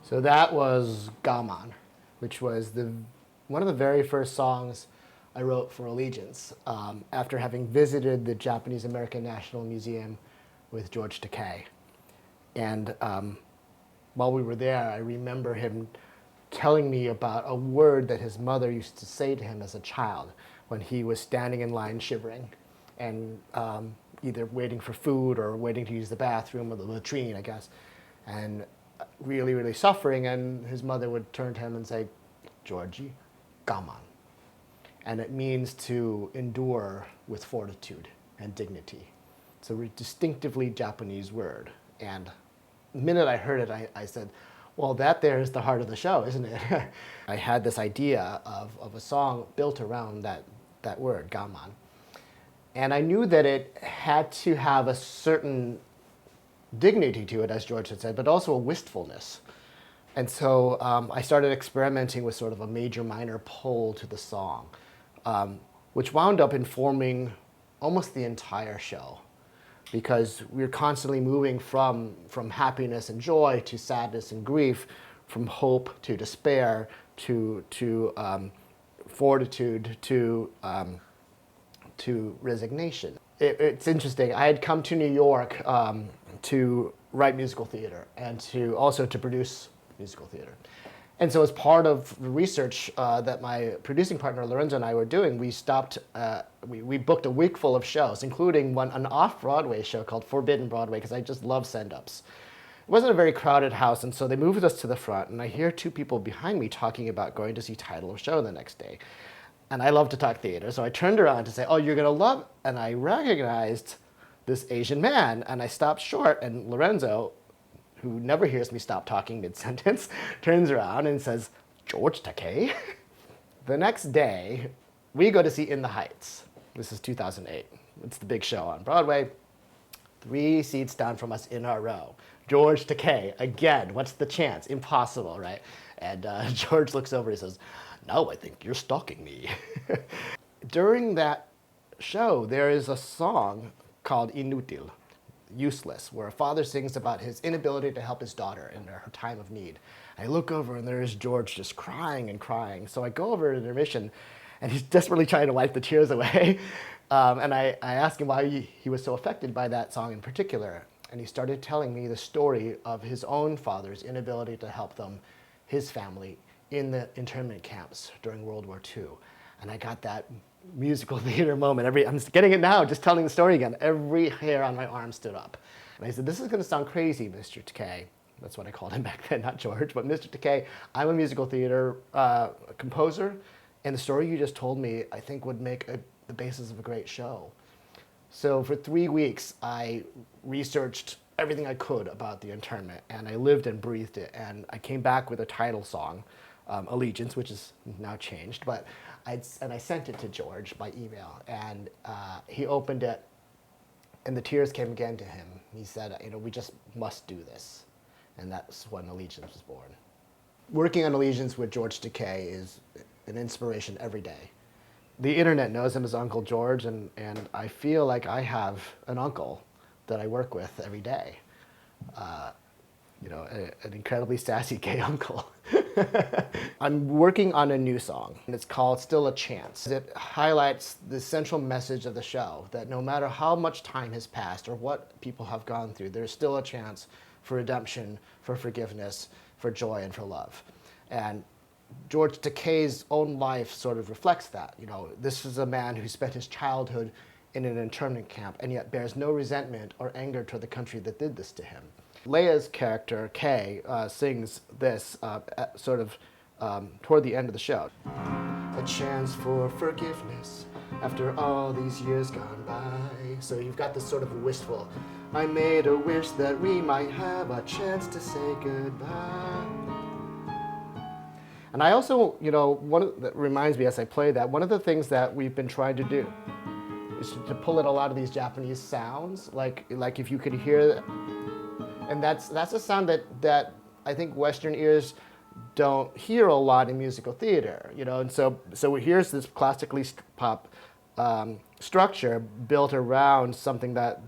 So that was Gaman, which was one of the very first songs I wrote for Allegiance after having visited the Japanese American National Museum with George Takei. And while we were there, I remember him telling me about a word that his mother used to say to him as a child when he was standing in line shivering and either waiting for food or waiting to use the bathroom or the latrine, I guess, and really, really suffering. And his mother would turn to him and say, "Georgie, gaman." And it means to endure with fortitude and dignity. It's a distinctively Japanese word. And the minute I heard it, I said, well, that there is the heart of the show, isn't it? I had this idea of a song built around that word, gaman. And I knew that it had to have a certain dignity to it, as George had said, but also a wistfulness. And so I started experimenting with sort of a major-minor pull to the song, which wound up informing almost the entire show, because we're constantly moving from happiness and joy to sadness and grief, from hope to despair to fortitude to resignation. It's interesting. I had come to New York to write musical theater and also to produce musical theater. And so as part of the research that my producing partner Lorenzo and I were doing, we booked a week full of shows, including an off-Broadway show called Forbidden Broadway, because I just love send-ups. It wasn't a very crowded house, and so they moved us to the front, and I hear two people behind me talking about going to see Title of Show the next day. And I love to talk theater, so I turned around to say, "Oh, you're gonna love," and I recognized this Asian man, and I stopped short, and Lorenzo, who never hears me stop talking mid-sentence, turns around and says, "George Takei?" The next day, we go to see In the Heights. This is 2008. It's the big show on Broadway. 3 seats down from us in our row. George Takei, again, what's the chance? Impossible, right? And George looks over and says, "Now I think you're stalking me." During that show, there is a song called Inutil, useless, where a father sings about his inability to help his daughter in her time of need. I look over and there is George just crying and crying. So I go over to intermission and he's desperately trying to wipe the tears away. And I asked him why he was so affected by that song in particular. And he started telling me the story of his own father's inability to help them, his family, in the internment camps during World War II. And I got that musical theater moment. I'm getting it now, just telling the story again. Every hair on my arm stood up. And I said, "This is going to sound crazy, Mr. Takei." That's what I called him back then, not George, but Mr. Takei. "I'm a musical theater composer, and the story you just told me, I think, would make the basis of a great show." So for 3 weeks, I researched everything I could about the internment, and I lived and breathed it. And I came back with a title song, Allegiance, which is now changed, but I sent it to George by email, and he opened it, and the tears came again to him. He said, "We just must do this," and that's when Allegiance was born. Working on Allegiance with George Takei is an inspiration every day. The internet knows him as Uncle George, and I feel like I have an uncle that I work with every day. An incredibly sassy gay uncle. I'm working on a new song, and it's called Still a Chance. It highlights the central message of the show, that no matter how much time has passed or what people have gone through, there's still a chance for redemption, for forgiveness, for joy, and for love. And George Takei's own life sort of reflects that. This is a man who spent his childhood in an internment camp and yet bears no resentment or anger toward the country that did this to him. Lea's character, Kay, sings this toward the end of the show. "A chance for forgiveness after all these years gone by." So you've got this sort of wistful, "I made a wish that we might have a chance to say goodbye." And I also, that reminds me as I play that, one of the things that we've been trying to do is to pull in a lot of these Japanese sounds, like if you could hear. And that's a sound that I think Western ears don't hear a lot in musical theater, And so here's this classically pop structure built around something that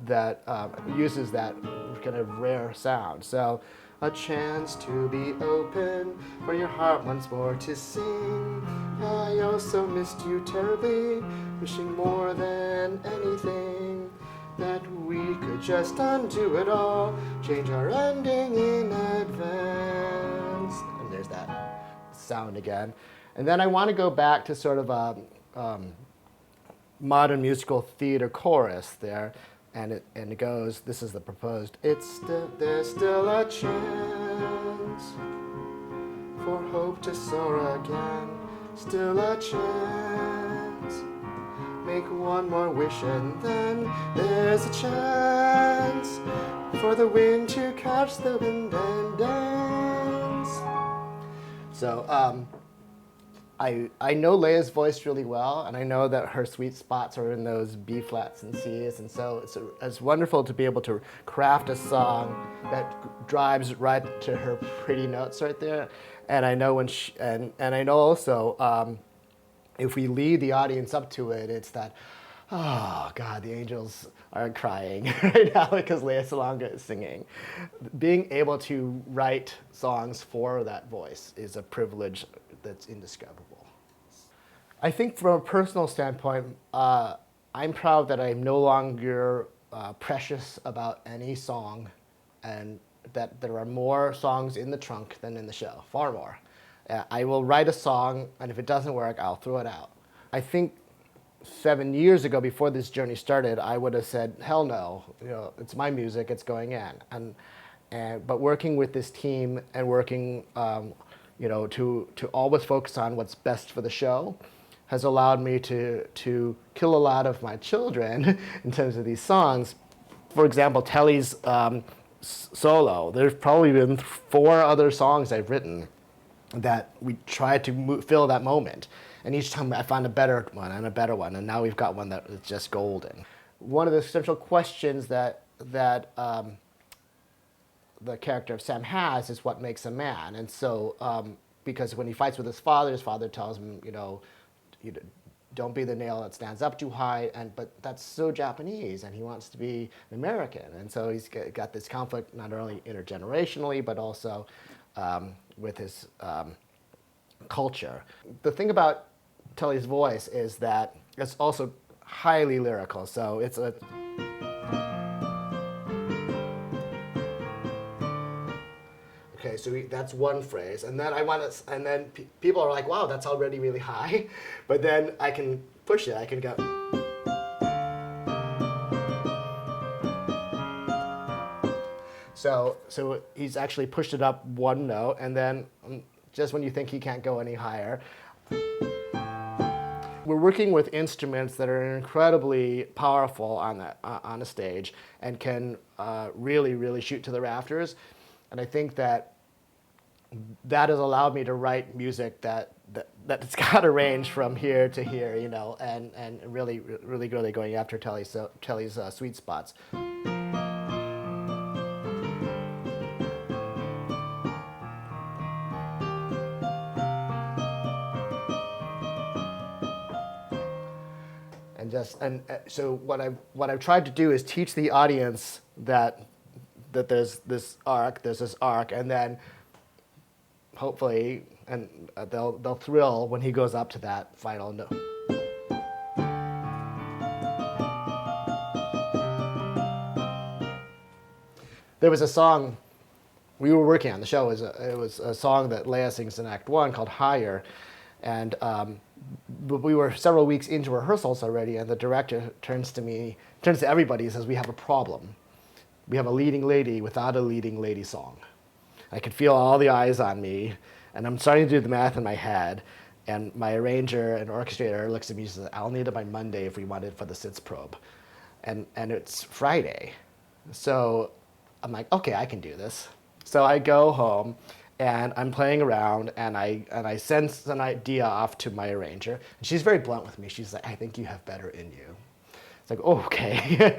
uses that kind of rare sound. So a chance to be open, for your heart once more to sing. I also missed you terribly, wishing more than anything that we could just undo it all, change our ending in advance. And there's that sound again. And then I want to go back to sort of a modern musical theater chorus there, and it goes, this is the proposed, there's still a chance for hope to soar again, still a chance, make one more wish and then there's a chance for the wind to catch the wind and dance. So I know Lea's voice really well, and I know that her sweet spots are in those B flats and C's, and so it's wonderful to be able to craft a song that drives right to her pretty notes right there. And I know and I know also if we lead the audience up to it, it's that, oh God, the angels are crying right now because Lea Salonga is singing. Being able to write songs for that voice is a privilege that's indescribable. I think from a personal standpoint, I'm proud that I'm no longer precious about any song, and that there are more songs in the trunk than in the show, far more. I will write a song, and if it doesn't work, I'll throw it out. I think 7 years ago, before this journey started, I would have said, hell no, it's my music, it's going in. But working with this team and working to always focus on what's best for the show has allowed me to kill a lot of my children in terms of these songs. For example, Telly's solo, there's probably been 4 other songs I've written that we tried to fill that moment. And each time I found a better one and a better one, and now we've got one that is just golden. One of the central questions that the character of Sam has is what makes a man. And so, because when he fights with his father tells him, don't be the nail that stands up too high, but that's so Japanese, and he wants to be an American. And so he's got this conflict not only intergenerationally, but also with his culture. The thing about Telly's voice is that it's also highly lyrical. So it's a okay. So that's one phrase, and then and then people are like, "Wow, that's already really high," but then I can push it. I can go. So he's actually pushed it up one note, and then just when you think he can't go any higher. We're working with instruments that are incredibly powerful on a stage and can really, really shoot to the rafters. And I think that has allowed me to write music that's got a range from here to here, and really, really, really going after Telly's sweet spots. So what I've tried to do is teach the audience that there's this arc, and then hopefully, and they'll thrill when he goes up to that final note. There was a song we were working on. The show it was a song that Lea sings in Act 1 called "Higher," and but we were several weeks into rehearsals already, and the director turns to everybody and says, "We have a problem. We have a leading lady without a leading lady song." I could feel all the eyes on me, and I'm starting to do the math in my head, and my arranger and orchestrator looks at me and says, "I'll need it by Monday if we want it for the Sitz probe." And it's Friday. So I'm like, okay, I can do this. So I go home, and I'm playing around, and I send an idea off to my arranger. And she's very blunt with me. She's like, "I think you have better in you." It's like, oh, okay.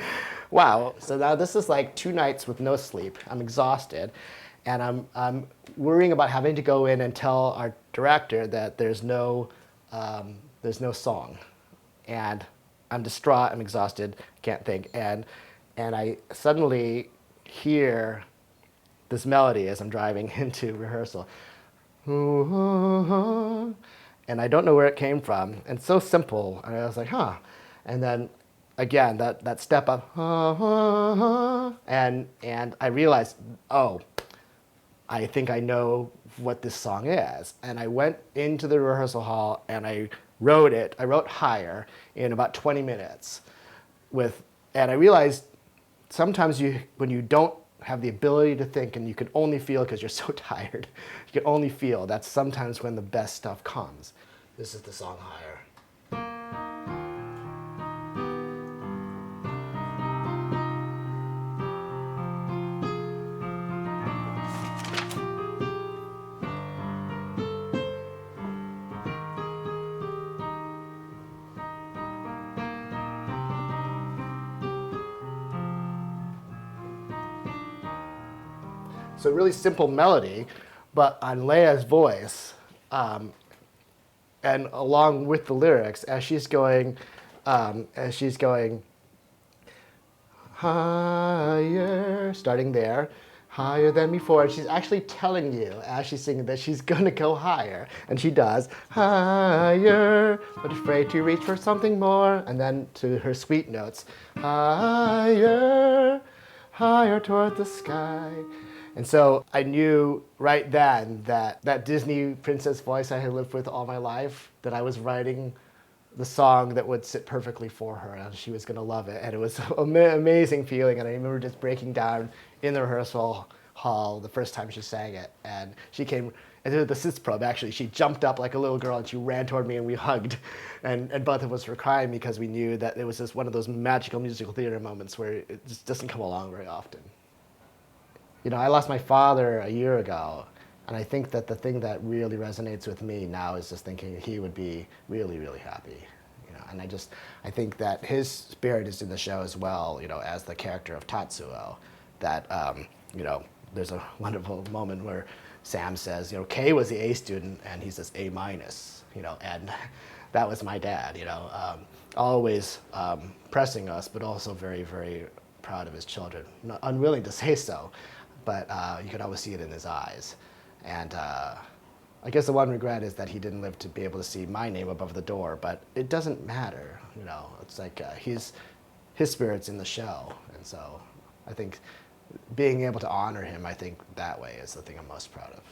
Wow. So now this is like 2 nights with no sleep. I'm exhausted, and I'm worrying about having to go in and tell our director that there's no song, and I'm distraught. I'm exhausted. Can't think. And I suddenly hear this melody as I'm driving into rehearsal. And I don't know where it came from. And it's so simple. And I was like, huh. And then again, that step up, and I realized, oh, I think I know what this song is. And I went into the rehearsal hall and I wrote it. I wrote Higher in about 20 minutes. And I realized sometimes when you don't have the ability to think and you can only feel because you're so tired, you can only feel, that's sometimes when the best stuff comes. This is the song Higher. So really simple melody, but on Lea's voice, and along with the lyrics, as she's going higher, starting there, higher than before, and she's actually telling you as she's singing that she's gonna go higher, and she does, higher, but afraid to reach for something more, and then to her sweet notes, higher, higher toward the sky. And so I knew right then that Disney princess voice I had lived with all my life, that I was writing the song that would sit perfectly for her, and she was going to love it. And it was an amazing feeling. And I remember just breaking down in the rehearsal hall the first time she sang it. And she came, and did the sitzprobe actually, she jumped up like a little girl and she ran toward me and we hugged. And both of us were crying because we knew that it was just one of those magical musical theater moments where it just doesn't come along very often. You know, I lost my father a year ago, and I think that the thing that really resonates with me now is just thinking he would be really, really happy. You know, and I think that his spirit is in the show as well, you know, as the character of Tatsuo. That, you know, there's a wonderful moment where Sam says, you know, Kay was the A student, and he says A minus, you know, and that was my dad, you know, always pressing us, but also very, very proud of his children. Not unwilling to say so, but you could always see it in his eyes. And I guess the one regret is that he didn't live to be able to see my name above the door, but it doesn't matter, you know. It's like his spirit's in the show, and so I think being able to honor him, I think that way is the thing I'm most proud of.